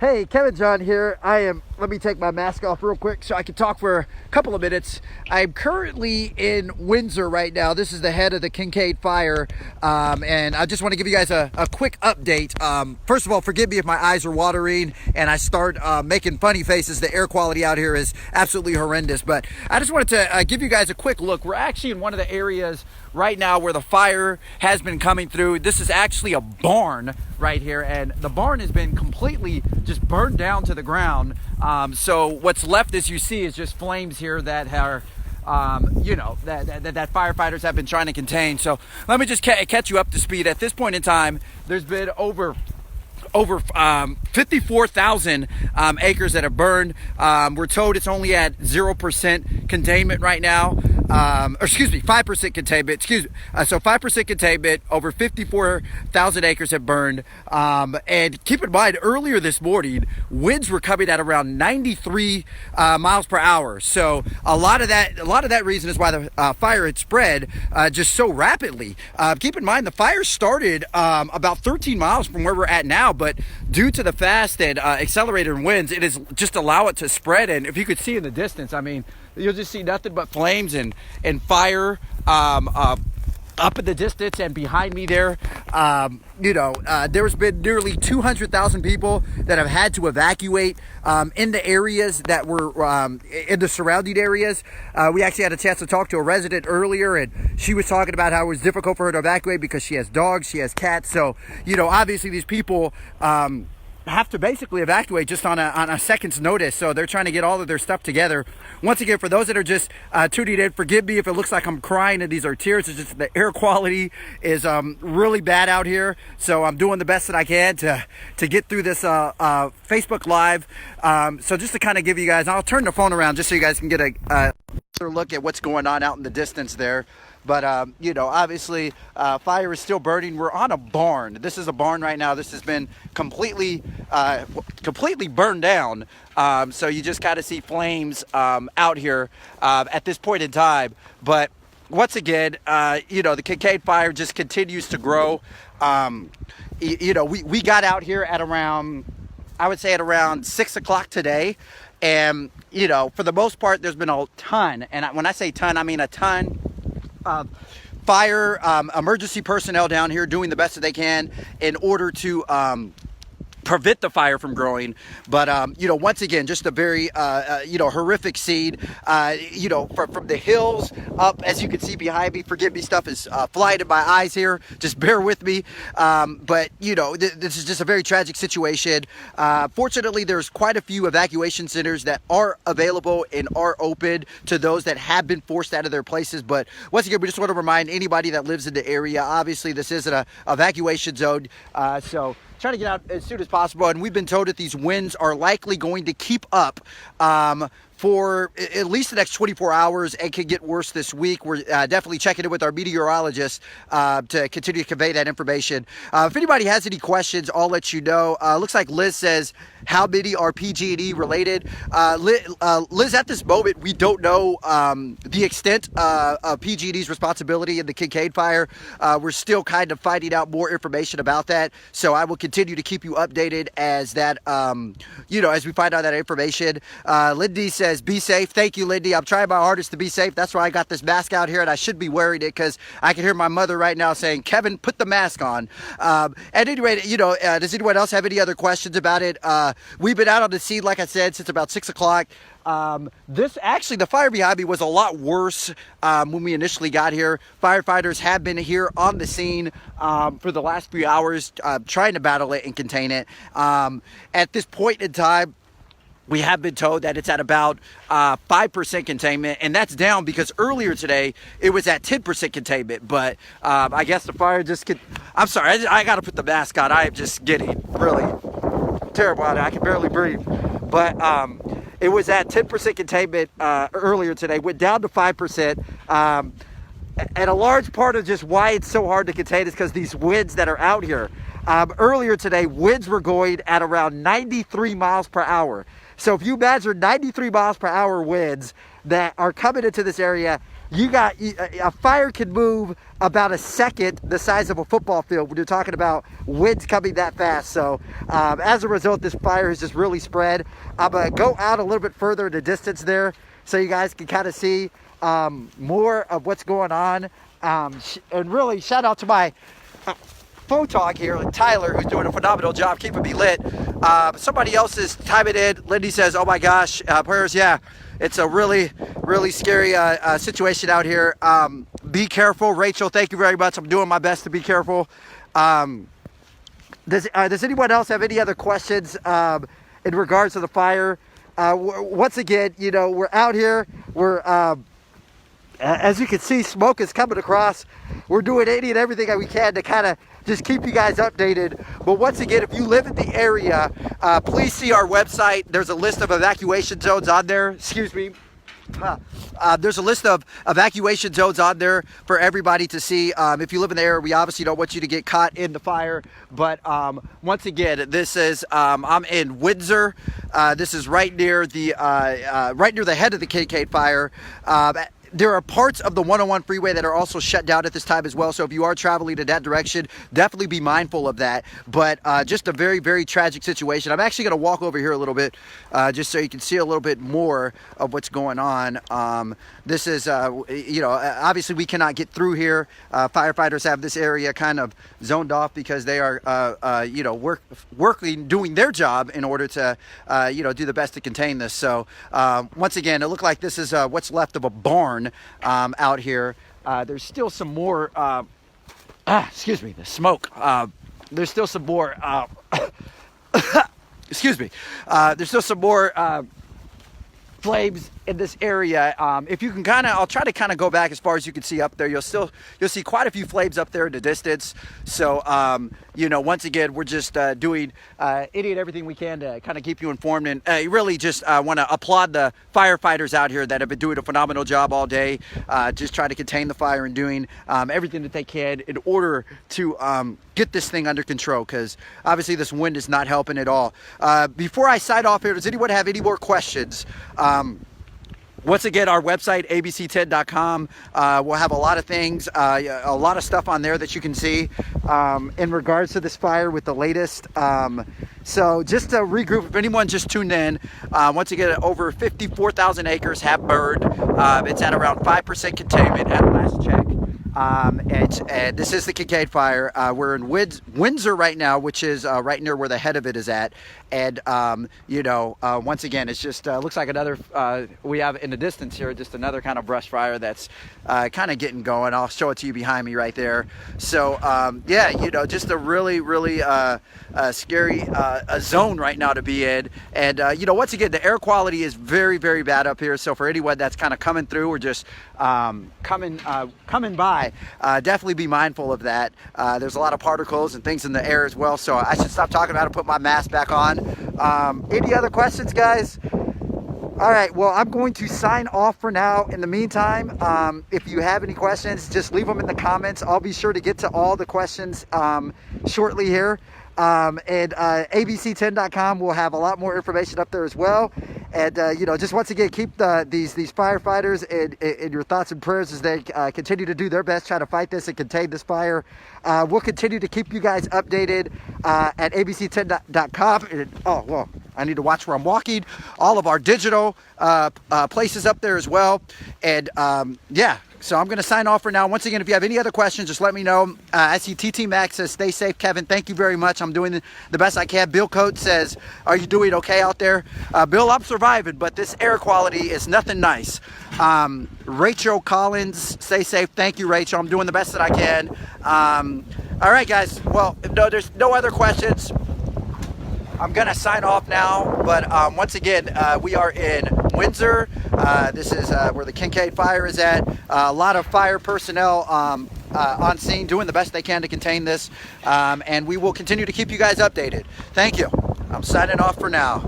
Hey, Kevin John here. Let me take my mask off real quick so I can talk for a couple of minutes. I'm currently in Windsor right now. This is the head of the Kincade Fire, and I just want to give you guys a quick update. First of all, forgive me if my eyes are watering and I start making funny faces. The air quality out here is absolutely horrendous, but I just wanted to give you guys a quick look. We're actually in one of the areas right now where the fire has been coming through. This is actually a barn right here, and the barn has been completely just burned down to the ground. So what's left, as you see, is just flames here that are that firefighters have been trying to contain. So let me just catch you up to speed. At this point in time, there's been over 54,000 acres that have burned. We're told it's only at 0% containment right now. 5% containment. So 5% containment. Over 54,000 acres have burned. And keep in mind, earlier this morning, winds were coming at around 93 miles per hour. So a lot of that reason is why the fire had spread just so rapidly. Keep in mind, the fire started about 13 miles from where we're at now, but due to the fast and accelerated winds, it is just allow it to spread. And if you could see in the distance, I mean, you'll just see nothing but flames and fire up in the distance. And behind me there, there's been nearly 200,000 people that have had to evacuate in the areas that were in the surrounding areas. We actually had a chance to talk to a resident earlier, and she was talking about how it was difficult for her to evacuate because she has dogs, she has cats. So, obviously these people have to basically evacuate just on a second's notice. So they're trying to get all of their stuff together. Once again, for those that are just tuning in, forgive me if it looks like I'm crying and these are tears. It's just the air quality is really bad out here. So I'm doing the best that I can to get through this Facebook Live. So just to kind of give you guys, I'll turn the phone around just so you guys can get a look at what's going on out in the distance there. But, obviously, fire is still burning. We're on a barn. This is a barn right now. This has been completely burned down. So you just kind of see flames out here at this point in time. But once again, the Kincade Fire just continues to grow. We got out here at around, I would say at around 6 o'clock today. And, for the most part, there's been a ton. And when I say ton, I mean a ton. Fire emergency personnel down here doing the best that they can in order to prevent the fire from growing. But once again, just a very horrific scene. From the hills up, as you can see behind me, forgive me, stuff is flying in my eyes here, just bear with me. But this is just a very tragic situation. Fortunately, there's quite a few evacuation centers that are available and are open to those that have been forced out of their places. But once again, we just want to remind anybody that lives in the area, obviously this is an evacuation zone, so try to get out as soon as possible. And we've been told that these winds are likely going to keep up for at least the next 24 hours and could get worse this week. We're definitely checking in with our meteorologist to continue to convey that information. If anybody has any questions, I'll let you know. Looks like Liz says, how many are PG&E related? Liz, at this moment, we don't know the extent of PG&E's responsibility in the Kincade Fire. We're still kind of finding out more information about that. So I will continue to keep you updated as that, as we find out that information. Lindy says, be safe. Thank you, Lindy. I'm trying my hardest to be safe. That's why I got this mask out here, and I should be wearing it because I can hear my mother right now saying, Kevin, put the mask on. At any rate, does anyone else have any other questions about it? We've been out on the scene, like I said, since about 6 o'clock. The fire behind me was a lot worse when we initially got here. Firefighters have been here on the scene for the last few hours trying to battle it and contain it. At this point in time, we have been told that it's at about 5% containment, and that's down because earlier today it was at 10% containment. But I guess the fire I'm sorry, I got to put the mask on. I am just getting really terrible out of it. I can barely breathe. But it was at 10% containment earlier today, went down to 5%. And a large part of just why it's so hard to contain is because these winds that are out here. Earlier today, winds were going at around 93 miles per hour. So if you imagine 93 miles per hour winds that are coming into this area, a fire can move about a second the size of a football field when you're talking about winds coming that fast. So as a result, this fire has just really spread. I'm gonna go out a little bit further in the distance there so you guys can kind of see more of what's going on. And really shout out to my photog here, Tyler, who's doing a phenomenal job keeping me lit. Somebody else is timing in. Lindy says, oh my gosh, prayers. Yeah, it's a really scary situation out here. Be careful. Rachel, thank you very much. I'm doing my best to be careful. Does anyone else have any other questions in regards to the fire? Once again, you know, we're out here. We're as you can see, smoke is coming across. We're doing any and everything we can to kind of just keep you guys updated. But once again, if you live in the area, please see our website. There's a list of evacuation zones on there. Excuse me. There's a list of evacuation zones on there for everybody to see. If you live in the area, we obviously don't want you to get caught in the fire. But once again, this is I'm in Windsor. This is right near the head of the Kincade Fire. There are parts of the 101 freeway that are also shut down at this time as well. So if you are traveling in that direction, definitely be mindful of that. But just a very tragic situation. I'm actually going to walk over here a little bit just so you can see a little bit more of what's going on. This is, you know, obviously we cannot get through here. Firefighters have this area kind of zoned off because they are, you know, doing their job in order to, you know, do the best to contain this. So once again, it looked like this is what's left of a barn out here. There's still some more excuse me, the smoke. There's still some more excuse me. There's still some more flames in this area. If you can kind of, I'll try to kind of go back as far as you can see up there. You'll see quite a few flames up there in the distance. So you know, once again, we're just doing any and everything we can to kind of keep you informed, and really just want to applaud the firefighters out here that have been doing a phenomenal job all day, just trying to contain the fire and doing everything that they can in order to get this thing under control, because obviously this wind is not helping at all. Before I sign off here, does anyone have any more questions? Once again, our website, abc10.com, we'll have a lot of things, a lot of stuff on there that you can see in regards to this fire with the latest. So just to regroup, if anyone just tuned in, once again, over 54,000 acres have burned. It's at around 5% containment at last check. And this is the Kincade Fire. We're in Windsor right now, which is right near where the head of it is at. And, you know, once again, it's just looks like another, we have in the distance here, just another kind of brush fire that's kind of getting going. I'll show it to you behind me right there. So, yeah, you know, just a really scary zone right now to be in. And, you know, once again, the air quality is very bad up here. So for anyone that's kind of coming through or just coming by, definitely be mindful of that. There's a lot of particles and things in the air as well, so I should stop talking about it and put my mask back on. Any other questions, guys? All right, well, I'm going to sign off for now. In the meantime, if you have any questions, just leave them in the comments. I'll be sure to get to all the questions shortly here. And abc10.com will have a lot more information up there as well. And you know, just once again, keep these firefighters in your thoughts and prayers as they continue to do their best trying to fight this and contain this fire. We'll continue to keep you guys updated at abc10.com. And, oh well, I need to watch where I'm walking. All of our digital places up there as well. And yeah. So I'm going to sign off for now. Once again, if you have any other questions, just let me know. I see TT Max says, stay safe, Kevin. Thank you very much. I'm doing the best I can. Bill Coates says, are you doing okay out there? Bill, I'm surviving, but this air quality is nothing nice. Rachel Collins, stay safe. Thank you, Rachel. I'm doing the best that I can. All right, guys. Well, no, there's no other questions. I'm going to sign off now, but once again, we are in Windsor. This is where the Kincade Fire is at. A lot of fire personnel on scene doing the best they can to contain this, and we will continue to keep you guys updated. Thank you. I'm signing off for now.